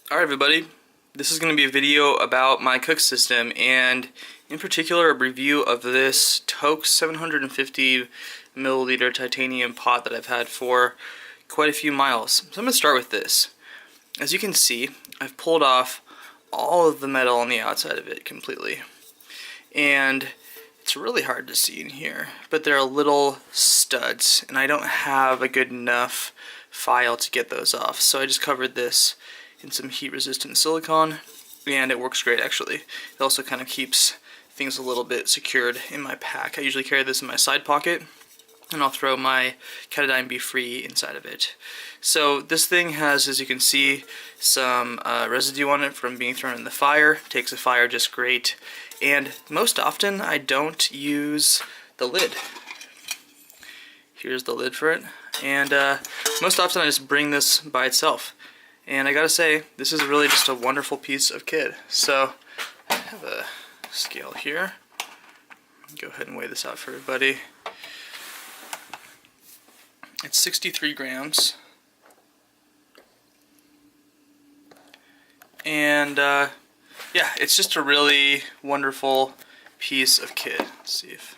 Alright everybody, this is going to be a video about my cook system, and in particular a review of this Toaks 750 milliliter titanium pot that I've had for quite a few miles. So I'm going to start with this. As you can see, I've pulled off all of the metal on the outside of it completely, and it's really hard to see in here, but there are little studs and I don't have a good enough file to get those off, so I just covered this in some heat resistant silicone, and it works great actually. It also kind of keeps things a little bit secured in my pack. I usually carry this in my side pocket, and I'll throw my Katadyn Be Free inside of it. So this thing has, as you can see, some residue on it from being thrown in the fire. Takes the fire just great, and most often I don't use the lid. Here's the lid for it, and most often I just bring this by itself. And I gotta say, this is really just a wonderful piece of kit. So I have a scale here. Go ahead and weigh this out for everybody. It's 63 grams. And yeah, it's just a really wonderful piece of kit. Let's see if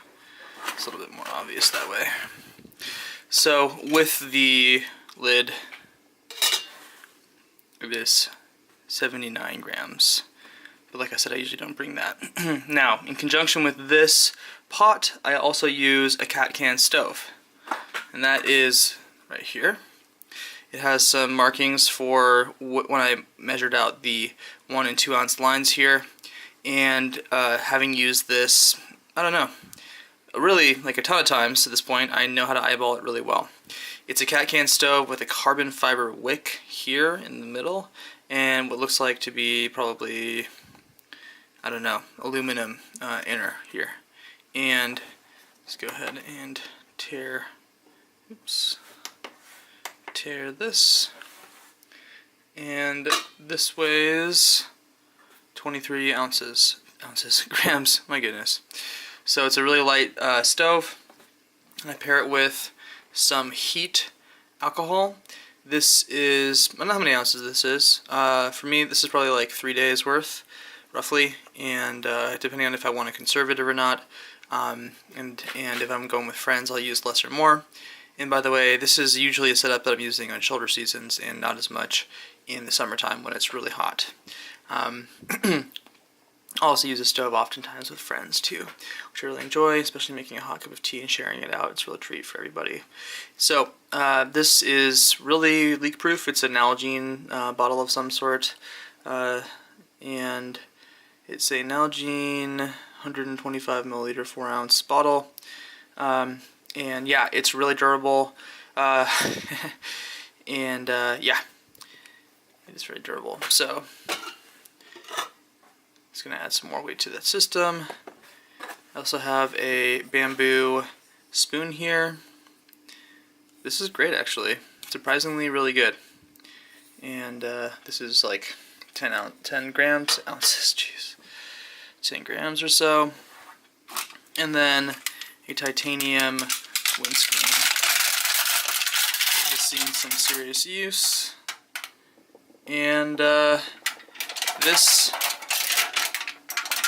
it's a little bit more obvious that way. So with the lid, it is 79 grams. But like I said, I usually don't bring that. Now, in conjunction with this pot, I also use a cat can stove. And that is right here. It has some markings for when I measured out the 1 and 2 ounce lines here. And having used this, I don't know, really like a ton of times to this point, I know how to eyeball it really well. It's a cat can stove with a carbon fiber wick here in the middle, and what looks like to be probably, I don't know, aluminum inner here. And let's go ahead and tear this. And this weighs 23 grams, my goodness. So it's a really light stove, and I pair it with some heat alcohol. This is, I don't know how many ounces this is. For me, this is probably like 3 days worth, roughly, and depending on if I want to conserve it or not, and if I'm going with friends, I'll use less or more. And by the way, this is usually a setup that I'm using on shoulder seasons and not as much in the summertime when it's really hot. I also use a stove oftentimes with friends too, which I really enjoy, especially making a hot cup of tea and sharing it out. It's a real treat for everybody. So this is really leak proof. It's an Nalgene bottle of some sort, and it's a Nalgene 125 milliliter 4 ounce bottle, and yeah, it's really durable, and yeah, it is very durable. So it's going to add some more weight to that system. I also have a bamboo spoon here. This is great actually, surprisingly really good. And this is like 10 grams, ounces, jeez, 10 grams or so. And then a titanium windscreen. It has seen some serious use. And this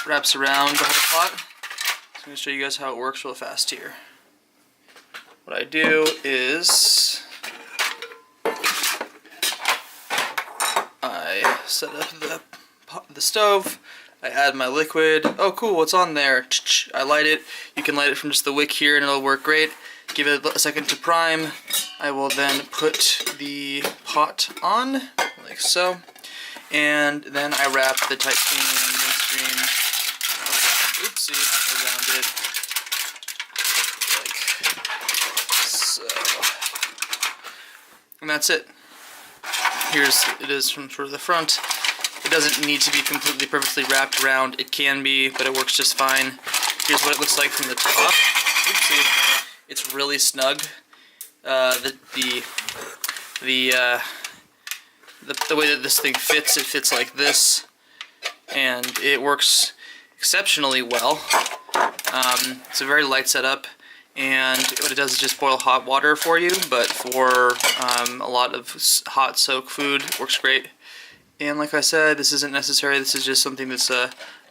wraps around the whole pot. So I'm going to show you guys how it works real fast here. What I do is I set up the stove, I add my liquid. Oh cool, what's on there? I light it. You can light it from just the wick here and it'll work great. Give it a second to prime. I will then put the pot on, like so. And then I wrap the titanium windscreen around it, like so. And that's it. Here's it is from sort of the front. It doesn't need to be completely perfectly wrapped around. It can be, but it works just fine. Here's what it looks like from the top. Oopsie. It's really snug. The way that this thing fits, it fits like this, and it works exceptionally well. It's a very light setup, and what it does is just boil hot water for you, but for a lot of hot soak food, it works great. And like I said, this isn't necessary. This is just something that's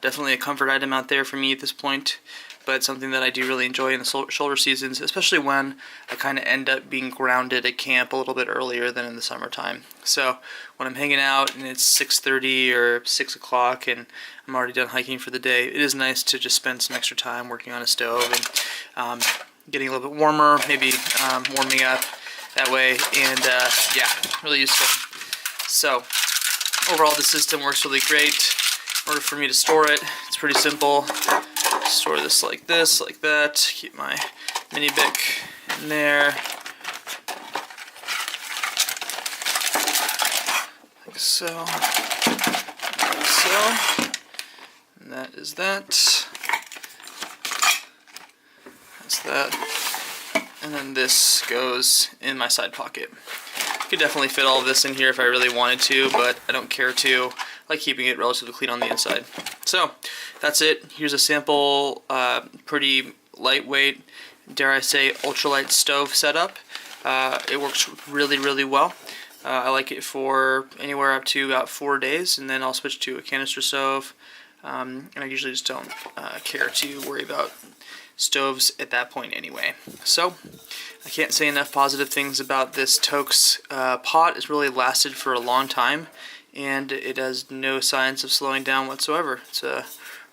definitely a comfort item out there for me at this point, but something that I do really enjoy in the shoulder seasons, especially when I kind of end up being grounded at camp a little bit earlier than in the summertime. So when I'm hanging out and it's 6:30 or 6 o'clock and I'm already done hiking for the day, it is nice to just spend some extra time working on a stove and getting a little bit warmer, maybe warming up that way, and yeah, really useful. So overall, the system works really great. In order for me to store it, it's pretty simple. Store this, like that. Keep my mini Bic in there, like so, like so. And that is that. That's that. And then this goes in my side pocket. Could definitely fit all of this in here if I really wanted to, but I don't care to. I like keeping it relatively clean on the inside. So that's it. Here's a sample, pretty lightweight, dare I say, ultralight stove setup. It works really well. I like it for anywhere up to about 4 days, and then I'll switch to a canister stove. And I usually just don't care to worry about stoves at that point anyway. So I can't say enough positive things about this Toaks pot. It's really lasted for a long time, and it has no signs of slowing down whatsoever. It's a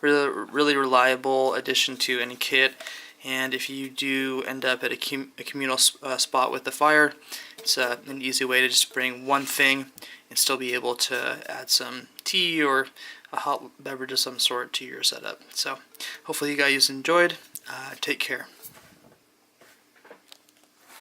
really reliable addition to any kit, and if you do end up at a communal spot with the fire, it's an easy way to just bring one thing and still be able to add some tea or a hot beverage of some sort to your setup. So hopefully you guys enjoyed. Take care.